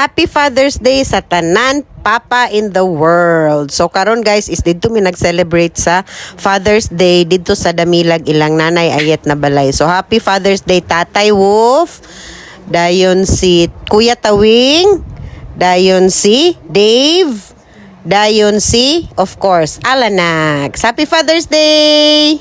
Happy Father's Day sa tanan papa in the world. So karon guys is dito mi nag-celebrate sa Father's Day dito sa Damilag ilang nanay ayet na balay. So happy Father's Day Tatay Wolf. Dayon si Kuya Tawing, dayon si Dave, dayon si of course Alanax. Happy Father's Day.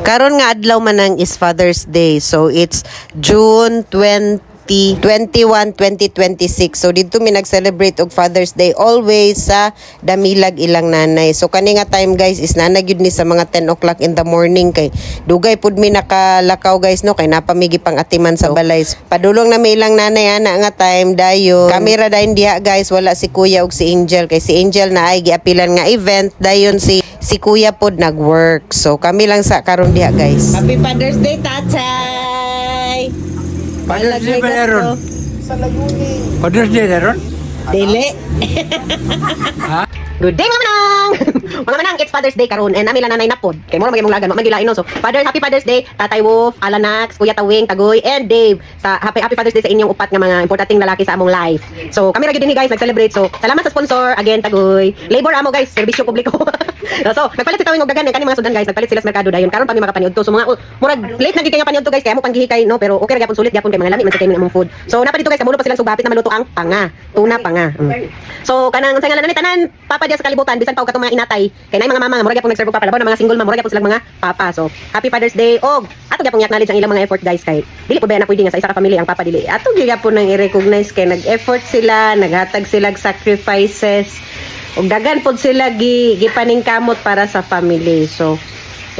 Karon nga adlaw manang is Father's Day. So it's June 21, 2026. So dito mi nag-celebrate og Father's Day always sa Damilag ilang nanay. So kani nga time guys is nanagyud ni sa mga 10 o'clock in the morning kay dugay pud mi nakalakaw guys no kay napamigi pang atiman sa balay. Padulong na mi ilang nanay ana nga time dayon. Kamera dayon diha guys wala si Kuya ug si Angel kay si Angel na ay giapilan nga event dayon si Kuya pod nag-work. So kami lang sa karon diha guys. Happy Father's Day Tatay. Father's Day ba naroon? Sa Laguni. Father's Day naroon? Dili. Ha? Good day mga manang. Mga manang, it's Father's Day karon and nami lang nanay napod. Kay mo magimong lagan, magilain no. So, Happy Father's Day, Tatay Wolf, Alanax, Kuya Tawing, Tagoy, and Dave. Sa Happy Father's Day sa inyong upat nga mga importanteng lalaki sa among life. So, kami ra gyud dinhi guys nag-celebrate. So, salamat sa sponsor again Tagoy. Labor amo guys, serbisyo publiko. So, nagpalit si Tawing og dagan kani mga sudan guys, nagpalit sila sa merkado dayon. Karon pa mi makapaniud to. So, mga murag late na gid kay nga paniud to guys, kaya mo panghihikay no, pero okay ra gyapon sulit gyapon kay mga lami man sa kay among food. So, napa dito guys, kamulo pa silang sugapit na maluto ang panga, tuna panga. So, kanang sa ngalan ni tanan papa dia sa kalibutan bisan pa og katong mga inatay kay nay mga mama nga murag gyapon nagserve papa labaw na mga single mom murag gyapon silang mga papa. So happy Father's Day og ato gyapon i-acknowledge ang ilang mga effort guys kay dili po ba na pwede nga sa isa ka family ang papa dili ato gyapon nang i-recognize kay nag-effort sila naghatag sila og sacrifices og dagan pod sila gipaningkamot para sa family. So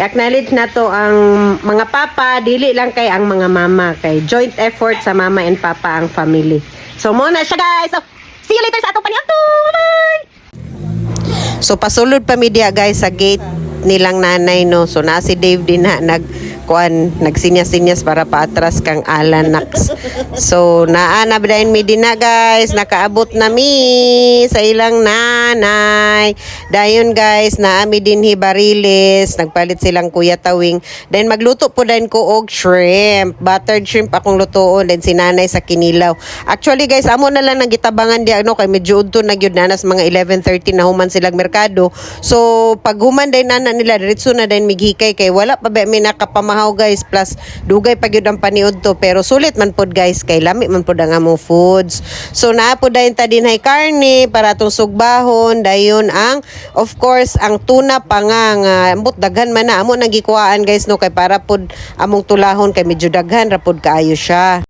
i-acknowledge nato ang mga papa dili lang kay ang mga mama kay joint effort sa mama and papa ang family. So mo na siya guys. So see you later sa atong paniadto. Bye. So pasulod pa media guys sa gate nilang nanay no. So na si Dave din na nagsinyas-sinyas para paatras kang Alanax. So naana bidayon mi din na guys, nakaabot na mi sa ilang nanay. Dayon guys, naami din hibariles, nagpalit silang Kuya Tawing. Then magluto po din ko og shrimp, buttered shrimp akong lutoon then si nanay sa kinilaw. Actually guys, amo na lang nagitabangan di ano kay medyo udto na gyud nanas mga 11:30 na human silang merkado. So pag human din ana nila diretso na din mighikay kay wala pa ba mi nakapamahaw guys plus dugay pa gyud ang paniud to pero sulit man pod guys kay lami man pod ang among foods. So naa pod dayon ta dinhay karne para atong sugbahon dayon ang of course ang tuna panga nga ambot daghan man na amo nang gikuhaan guys no kay para pod among tulahon kay medyo daghan ra pod kaayo siya.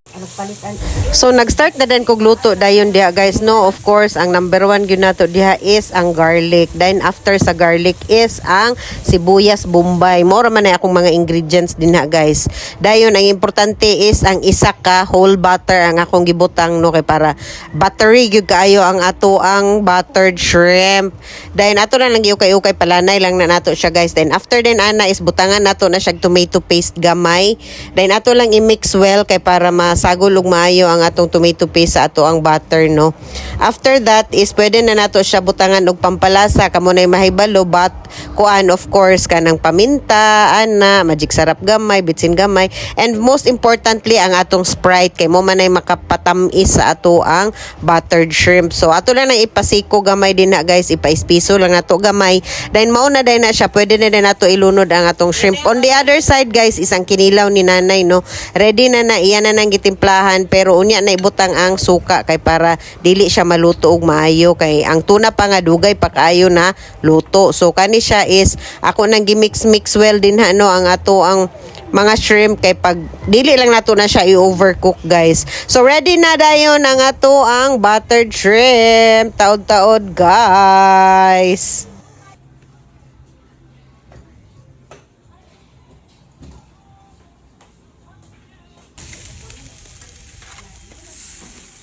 So nag-start na din kog luto dayon diha guys no. Of course ang number 1 gyud nato diha is ang garlic. Then after sa garlic is ang sibuyas bombay. Mora man na akong mga ingredients din ha guys. Dayon ang importante is ang isa ka whole butter ang akong gibutang no kay para buttery gyud kaayo ang ato ang buttered shrimp. Dayon ato na lang giukay-ukay palanay lang na nato siya guys. Then after din ana is butangan nato na siya tomato paste gamay. Then ato lang i-mix well kay para masagol ug maayo ang atong tomato paste sa ato ang butter no. After that is pwede na nato siya butangan og pampalasa kamo nay mahibalo but kuan of course kanang paminta ana magic sarap gamay bitsin gamay and most importantly ang atong Sprite kay mo man ay makapatamis sa ato ang buttered shrimp. So ato lang nang ipasiko gamay din na guys, ipaispiso lang nato gamay then mao na din na siya pwede na din nato ilunod ang atong shrimp. On the other side guys isang kinilaw ni nanay no, ready na na iyan na nang gitimplahan pero unya na ibutang ang suka kay para dili siya maluto og maayo kay ang tuna pa nga dugay pa kaayo na luto. So kani siya is ako nang gimix well din ha no ang ato ang mga shrimp kay pag dili lang nato na siya i-overcook guys. So ready na dayon ang ato ang buttered shrimp. Taod-taod guys.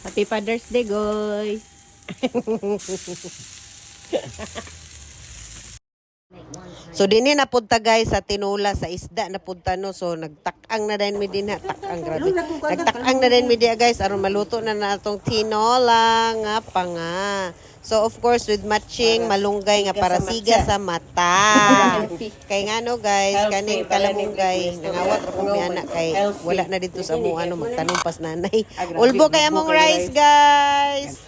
Happy Father's Day, guys. So dinhi na punta guys sa tinula sa isda na punta no. So nagtakang na din mi din ha, takang grabe. Nagtakang na din mi dia guys aron maluto na natong tinola nga pa nga. So of course with matching malunggay nga para siga sa mata. Kay nga no guys, kaning kalamungay nangawat ra ko mi anak kay wala na dito sa mo ano magtanong pas nanay. Ulbo kay among rice guys.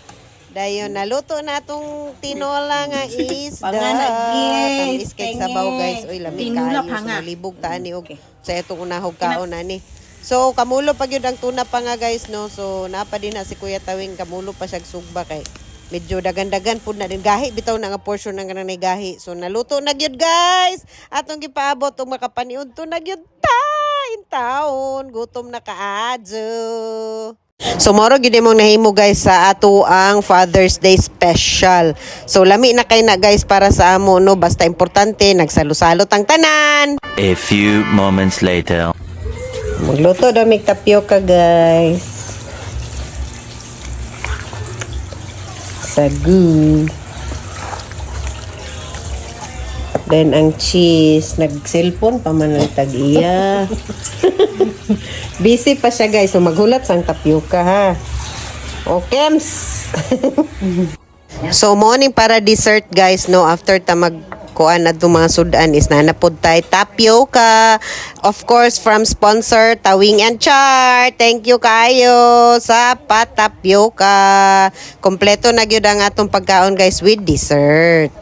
Dayon naluto na tong tinola nga isda. Tamis kay sabaw guys. Oy lamig kayo. So, malibog ta ani og sa etong unahog kaon ani. So kamulo pa gyud ang tuna pa nga guys no. So napa din na si Kuya Tawing kamulo pa siya sugba kay medyo dagan-dagan pud na din gahi bitaw na nga portion ng kanang gahi. So naluto na gyud guys. Atong gipaabot og makapaniud to na gyud ta in taon. Gutom na kaadyo. So moro gyud imong nahimo guys sa ato ang Father's Day special. So lami na kay na guys para sa amo no basta importante nagsalusalot ang tanan. A few moments later. Magluto daw mig tapioca guys. Sagu. Then ang cheese, nag-cellphone pa man ang tag-iya. Busy pa siya guys, so maghulat sang tapioca ha. Okems. So morning para dessert guys no, after ta magkuan na mga sudan is nanapod tayo tapioca. Of course from sponsor Tawing and Char. Thank you kayo sa patapioca. Kompleto na gyud ang atong pagkaon guys with dessert.